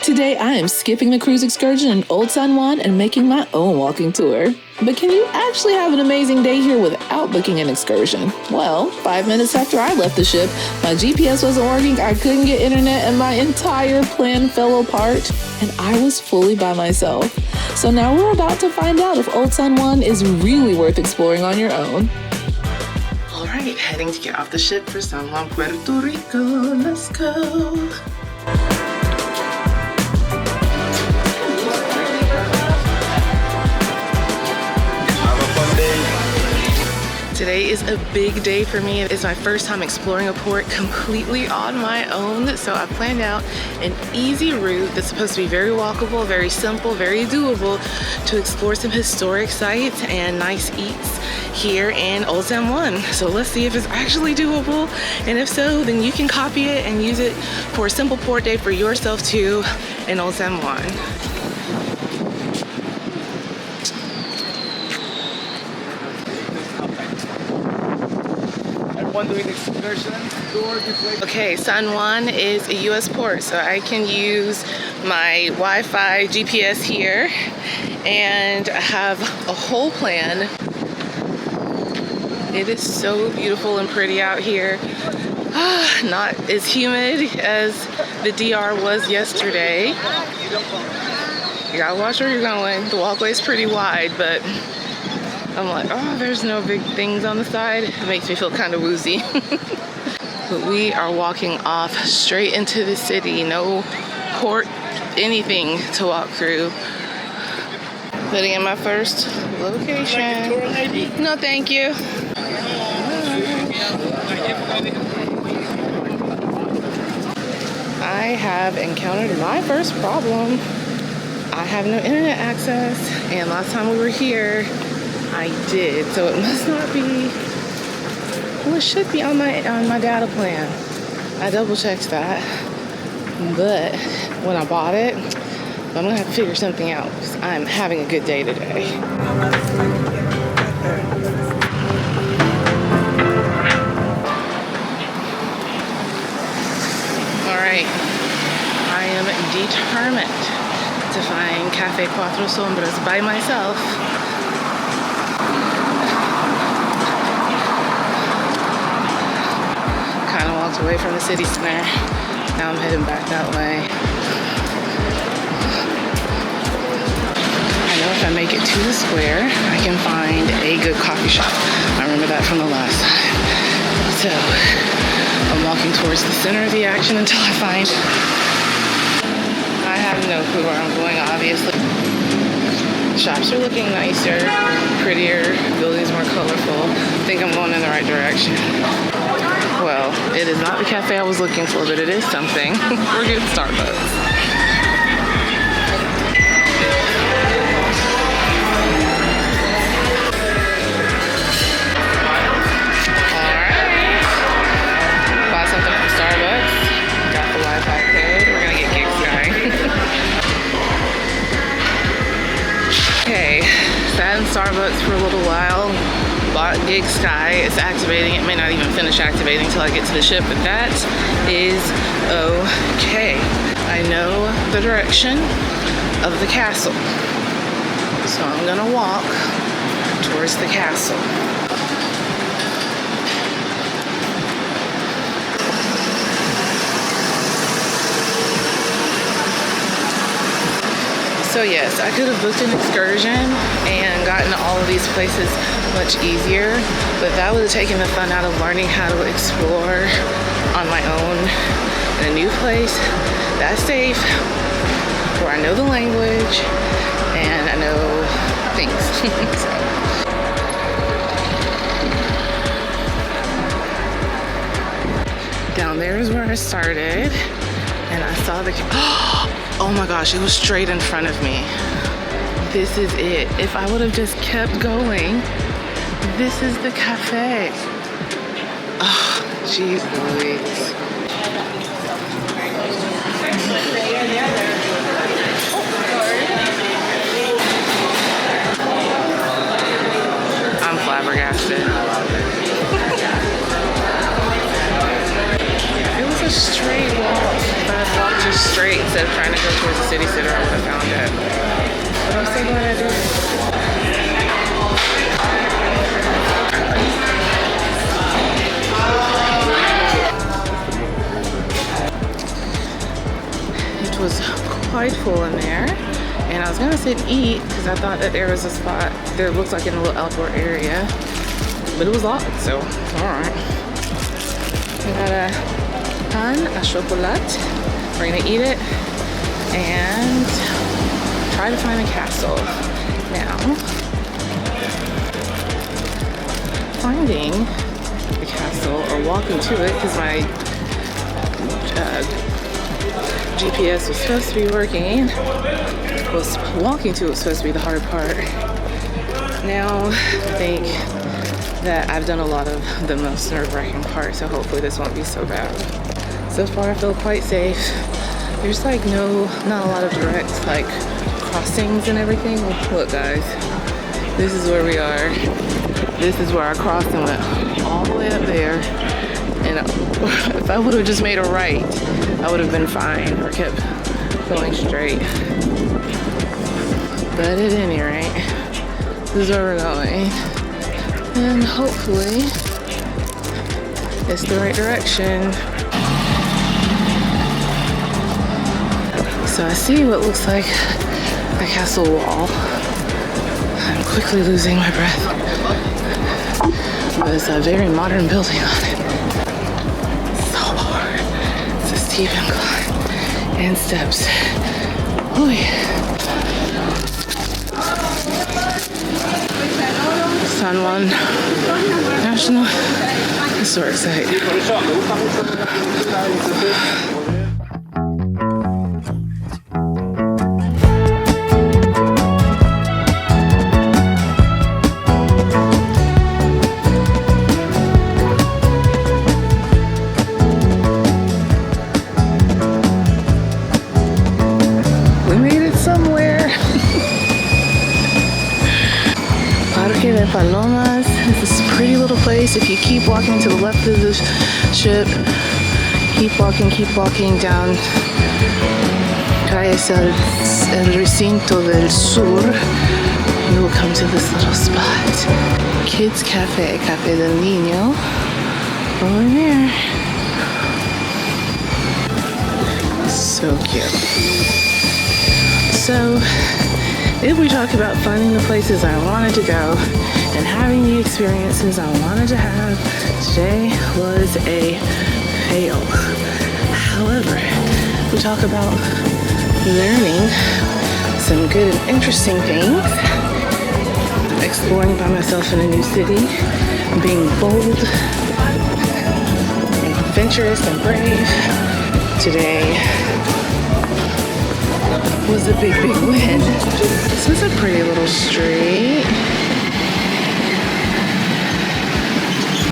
Today I am skipping the cruise excursion in Old San Juan and making my own walking tour. But can you actually have an amazing day here without booking an excursion? Well, 5 minutes after I left the ship, my GPS wasn't working, I couldn't get internet, and my entire plan fell apart, and I was fully by myself. So now we're about to find out if Old San Juan is really worth exploring on your own. All right, heading to get off the ship for San Juan, Puerto Rico. Let's go. Today is a big day for me. It's my first time exploring a port completely on my own. So I planned out an easy route that's supposed to be very walkable, very simple, very doable to explore some historic sites and nice eats here in Old San Juan. So let's see if it's actually doable. And if so, then you can copy it and use it for a simple port day for yourself too in Old San Juan. Doing excursion tour. Okay, San Juan is a US port, so I can use my Wi-Fi GPS here, and I have a whole plan. It is so beautiful and pretty out here. Not as humid as the DR was yesterday. You gotta watch where you're going. The walkway is pretty wide, but I'm like, oh, there's no big things on the side. It makes me feel kind of woozy. But we are walking off straight into the city. No port, anything to walk through. Putting in my first location. No, thank you. I have encountered my first problem. I have no internet access, and last time we were here, I did, so it must not be, well, it should be on my data plan. I double checked that, but when I bought it, I'm gonna have to figure something out because I'm having a good day today. All right, I am determined to find Cafe Cuatro Sombras by myself. Walked away from the city center. Now I'm heading back that way. I know if I make it to the square, I can find a good coffee shop. I remember that from the last time. So I'm walking towards the center of the action until I find. I have no clue where I'm going, obviously. Shops are looking nicer, prettier, buildings more colorful. I think I'm going in the right direction. Well, it is not the cafe I was looking for, but it is something. We're getting Starbucks. Alright. Bought something from Starbucks. Got the Wi-Fi code. We're gonna get Gig Sky. Okay, sat in Starbucks for a little while. Bought Gig Sky. It's activating. It may not even finish activating until I get to the ship, but that is okay. I know the direction of the castle, so I'm gonna walk towards the castle. So yes, I could have booked an excursion and gotten to all of these places much easier, but that would have taken the fun out of learning how to explore on my own in a new place that's safe, where I know the language and I know things. So. Down there is where I started, and I saw the oh my gosh, it was straight in front of me. This is it. If I would have just kept going, this is the cafe. Oh, jeez Louise. I'm flabbergasted. It was a straight walk, but I walked just straight instead of trying to go towards was a city sitter, I would have found it. But I'm so glad I did. It was quite full in there, and I was gonna sit and eat because I thought that there was a spot there, looks like in a little outdoor area, but it was locked, so alright. We got a pan à chocolat. We're gonna eat it and try to find a castle. Now, finding the castle or walking to it, because my GPS was supposed to be working, was walking to it was supposed to be the hard part. Now I think that I've done a lot of the most nerve-wracking part, so hopefully this won't be so bad. So far I feel quite safe. There's like not a lot of direct like crossings and everything. Look guys, this is where we are. This is where our crossing went all the way up there. And if I would have just made a right, I would have been fine or kept going straight. But at any rate, this is where we're going. And hopefully, it's the right direction. So I see what looks like a castle wall. I'm quickly losing my breath. But it's a very modern building on it. So hard. It's a steep incline and steps. Oh yeah. San Juan National Historic Site. Palomas. It's this pretty little place. If you keep walking to the left of the ship, keep walking down Calles el Recinto del Sur, you will come to this little spot. Kids Cafe, Cafe del Niño, over there. So cute. So, if we talk about finding the places I wanted to go and having the experiences I wanted to have, today was a fail. However, we talk about learning some good and interesting things, exploring by myself in a new city, being bold, adventurous, and brave. Today was a big win. This is a pretty little street.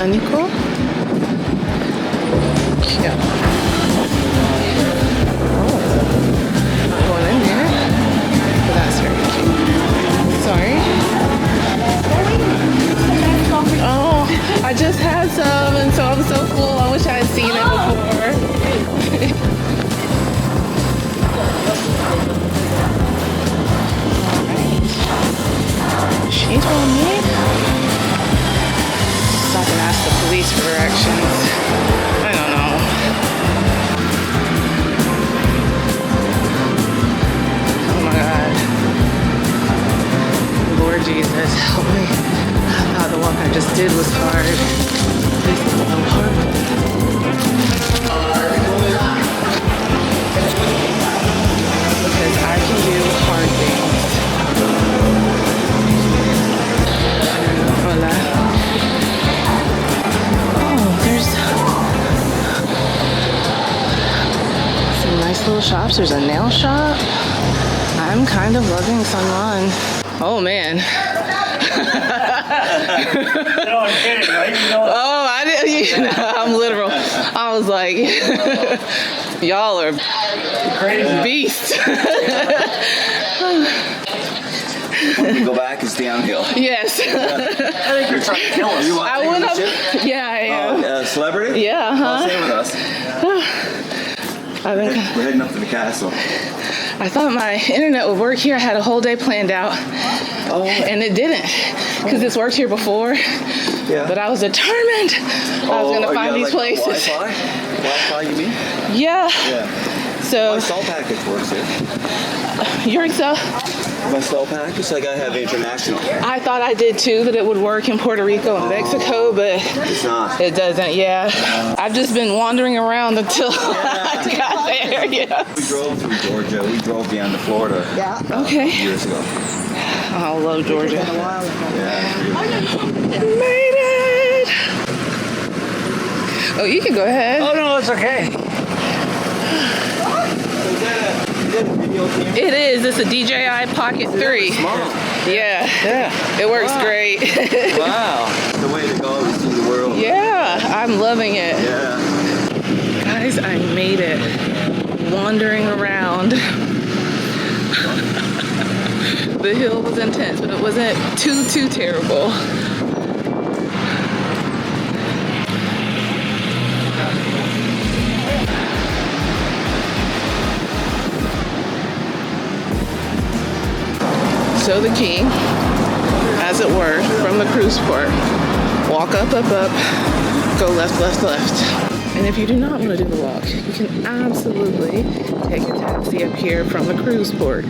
Nico? Yeah. Oh. Not going in there. But that's very cute. Sorry. Oh, I just had some and so I'm so full. I wish I had seen it before. She told me. So I can ask the police for directions. I don't know. Oh my God. Lord Jesus, help me. I thought the walk I just did was hard. This is so hard. Because I can do hard things. Hola. Oh, there's some nice little shops. There's a nail shop. I'm kind of loving San Juan. Oh man. No, I'm kidding, right? You know, Oh, I didn't. I'm literal. I was like, y'all are crazy. beasts. When we go back, it's downhill. Yes. I think you're trying to kill us. You want I to went take up. a ship? Yeah, I am. Celebrity? Yeah, Oh, huh? stay with us. I've been We're heading up to the castle. I thought my internet would work here. I had a whole day planned out, and it didn't, because it's worked here before. Yeah. But I was determined I was gonna find these places. Wi-Fi? Wi-Fi, you mean? Yeah. Yeah. So My cell package works here. your Excel. My cell package, like I have international. I thought I did too, that it would work in Puerto Rico and Mexico, but It's not. it doesn't. Yeah. I've just been wandering around until I got there. Yeah. We drove through Georgia. We drove down to Florida. Okay. Years ago. I love Georgia. Yeah. Made it. Oh, you can go ahead. Oh, no, it's okay. It is. It's a DJI Pocket 3. Small. Yeah. Yeah. It works great. Wow. The way to go is see the world. Yeah, I'm loving it. Yeah. Guys, I made it. Wandering around. The hill was intense, but it wasn't too terrible. So the key, as it were, from the cruise port, walk up, go left. And if you do not want to do the walk, you can absolutely take a taxi up here from the cruise port.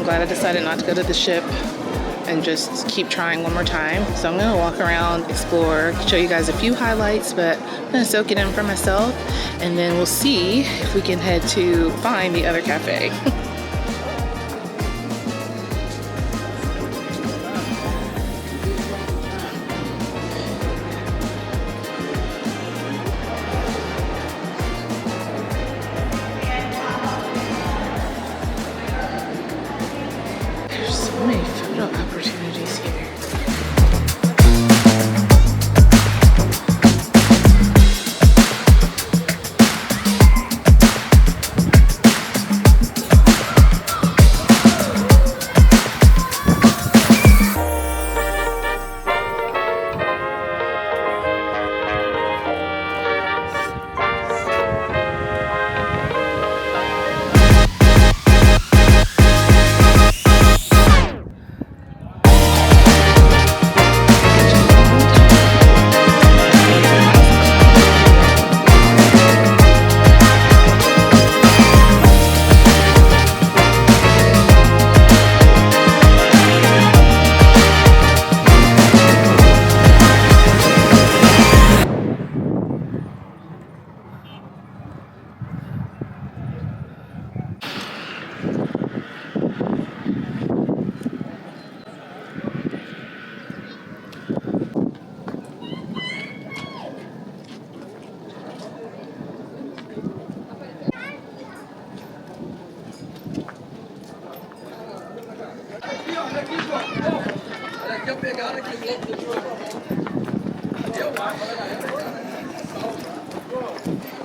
Glad I decided not to go to the ship and just keep trying one more time. So I'm gonna walk around, explore, show you guys a few highlights, but I'm gonna soak it in for myself, and then we'll see if we can head to find the other cafe. So many photo opportunities here.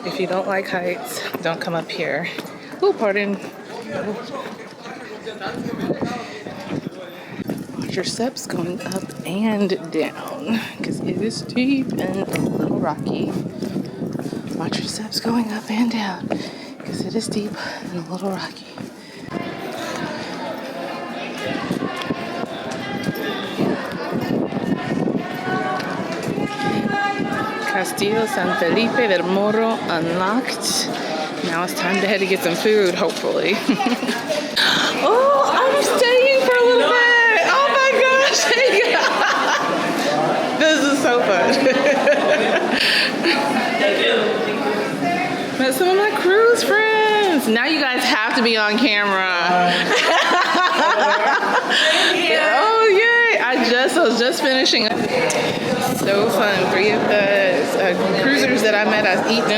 If you don't like heights, don't come up here. Oh, pardon. Watch your steps going up and down, because it is steep and a little rocky. Watch your steps going up and down, because it is steep and a little rocky. Castillo San Felipe del Morro unlocked. Now it's time to head to get some food, hopefully. Oh, I'm staying for a little bit. Oh my gosh. This is so fun. Met some of my cruise friends. Now you guys have to be on camera. Oh yay! I was just finishing. So fun. 3 of the cruisers that I met, I've eaten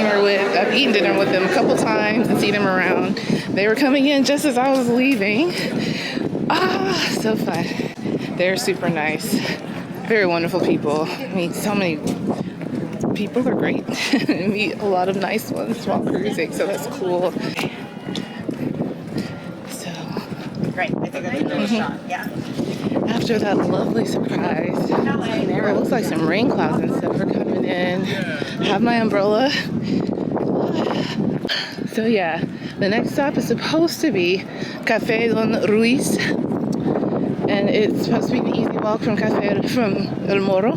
dinner with them a couple times and seen them around. They were coming in just as I was leaving. So fun. They're super nice. Very wonderful people. I mean, so many people are great. Meet a lot of nice ones while cruising, so that's cool. So, Right, I think I can shot. Yeah. after that lovely surprise, it looks like some rain clouds and stuff are coming in. Have my umbrella. So yeah, the next stop is supposed to be Café Don Ruiz, and it's supposed to be an easy walk from El Morro,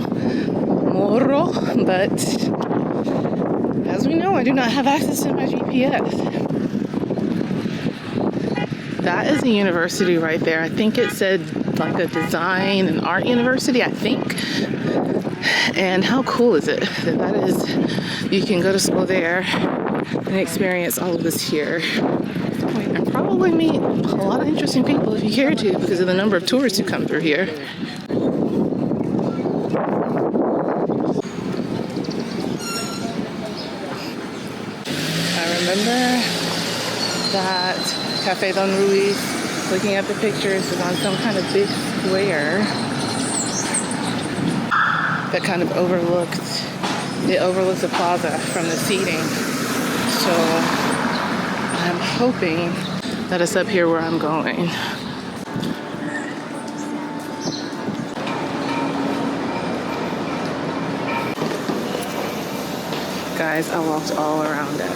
but as we know, I do not have access to my GPS. That is a university right there. I think it said like a design and art university, I think. And how cool is it that is, you can go to school there and experience all of this here. And probably meet a lot of interesting people if you care to, because of the number of tourists who come through here. I remember that Café Don Ruiz, looking at the pictures, is on some kind of big square that kind of overlooks the plaza from the seating. So I'm hoping that it's up here where I'm going. Guys, I walked all around it.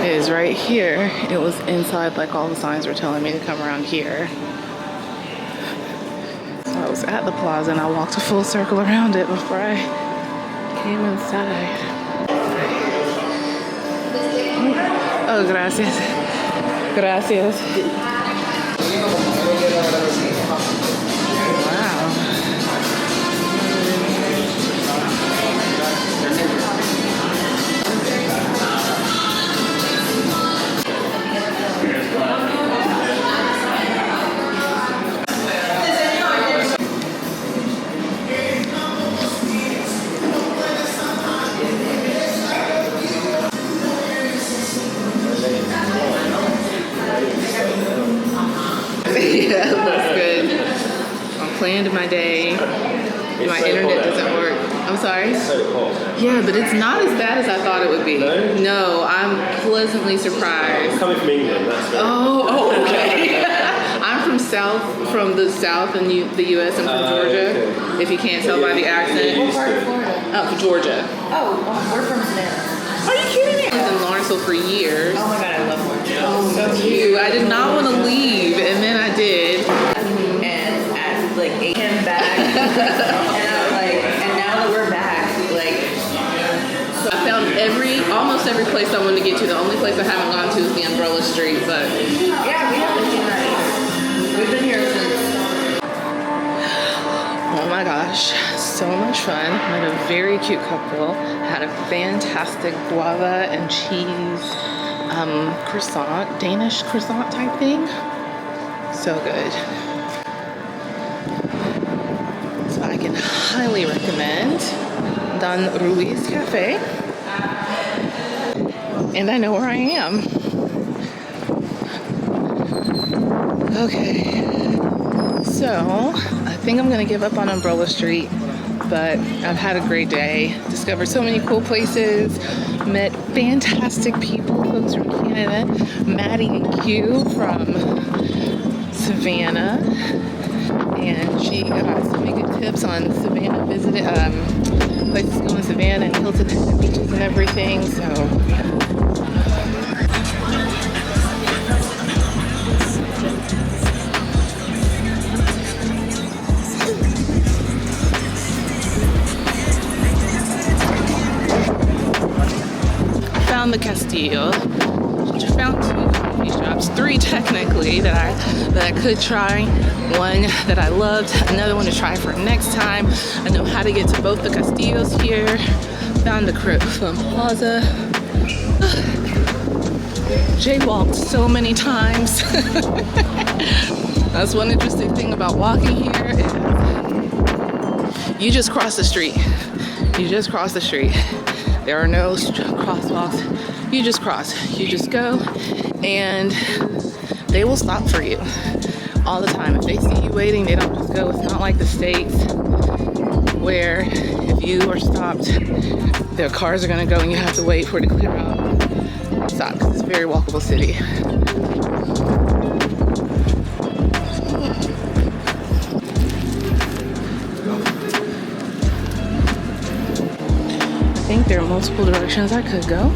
It is right here. It was inside, like all the signs were telling me to come around here. So I was at the plaza and I walked a full circle around it before I came inside. Oh, gracias. Gracias. Wow. Yeah, it looks good. I'm planned my day. My internet doesn't work. I'm sorry? Yeah, but it's not as bad as I thought it would be. No, I'm pleasantly surprised. Coming from England, that's very Oh, okay. I'm from the south in the U.S. I'm from Georgia. okay. If you can't tell by the accent. What part of Florida? Oh, Georgia. Oh, we're from Savannah. Are you kidding me? I was in Lawrenceville for years. Oh my god, I love Florida. Oh, so cute. I did not want to leave, and then I did. And at like 8 came back, and I was like, and now that we're back, like. So I found almost every place I wanted to get to. The only place I haven't gone to is the Umbrella Street, but Yeah, we haven't been nice. We've been here since. oh my gosh, so much fun. Met a very cute couple. Had a fantastic guava and cheese croissant, Danish croissant type thing. So good. So I can highly recommend Don Ruiz Cafe. And I know where I am. Okay. So I think I'm gonna give up on Umbrella Street, but I've had a great day. Discovered so many cool places, met fantastic people, folks from Canada, Maddie and Q from Savannah, and she got so many good tips on Savannah places to go in Savannah and Hilton Head and beaches and everything. So found the Castillo. Found 2 coffee shops, 3 technically that I could try. One that I loved, another one to try for next time. I know how to get to both the Castillos here. Found the Fun Plaza. Jaywalked so many times. That's one interesting thing about walking here is you just cross the street. You just cross the street. There are no crosswalks. You just cross. You just go, and they will stop for you all the time. If they see you waiting, they don't just go. It's not like the States where if you are stopped their cars are gonna go and you have to wait for it to clear out. It sucks. It's a very walkable city. I think there are multiple directions I could go,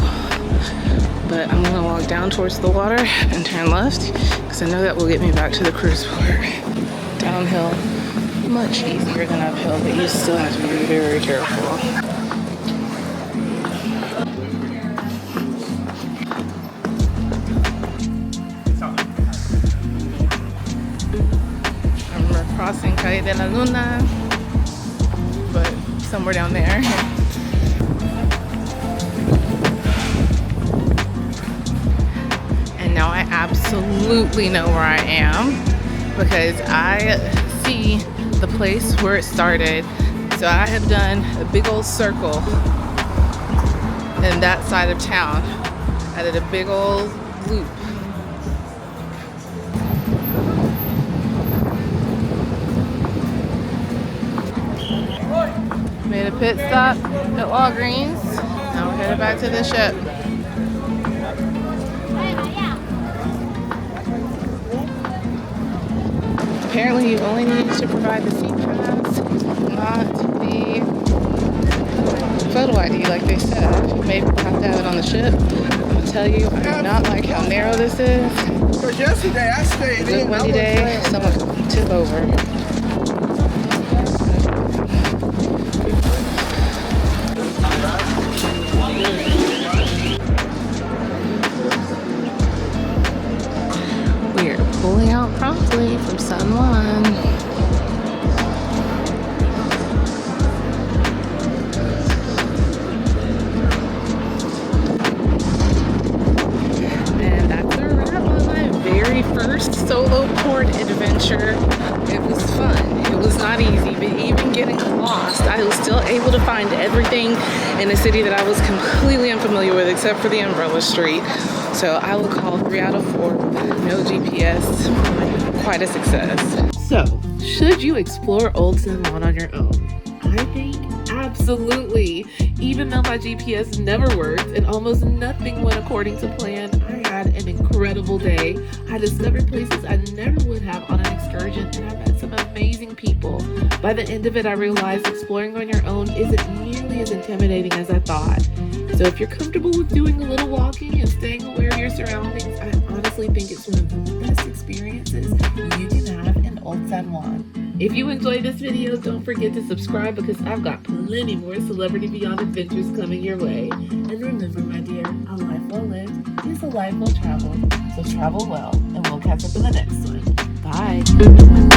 but I'm gonna walk down towards the water and turn left because I know that will get me back to the cruise port. Downhill, much easier than uphill, but you still have to be very careful. We're crossing Calle de la Luna, but somewhere down there. And now I absolutely know where I am because I see the place where it started. So I have done a big old circle in that side of town. I did a big old loop. Made a pit stop at Walgreens. Now we're headed back to the ship. Apparently you only need to provide the seat pass, not the photo ID like they said. Maybe we'll have to have it on the ship. I'll tell you, I do not like how narrow this is. Because yesterday I stayed It's a windy day, someone could tip over. We're pulling out promptly from San Juan. And that's a wrap on my very first solo port adventure. It was fun. It was not easy, but even getting lost, I was still able to find everything in a city that I was completely unfamiliar with except for the umbrella street. So I would call 3 out of 4 with no GPS quite a success. So, should you explore Old San Juan on your own? I think absolutely. Even though my GPS never worked and almost nothing went according to plan, I had an incredible day. I discovered places I never would have on an excursion, and I met some amazing people. By the end of it, I realized exploring on your own isn't nearly as intimidating as I thought. So if you're comfortable with doing a little walking and staying aware of your surroundings, I honestly think it's one of the best experiences you can have in Old San Juan. If you enjoyed this video, don't forget to subscribe because I've got plenty more Celebrity Beyond adventures coming your way. And remember, my dear, a life well lived is a life well traveled. So travel well, and we'll catch up in the next one. Bye.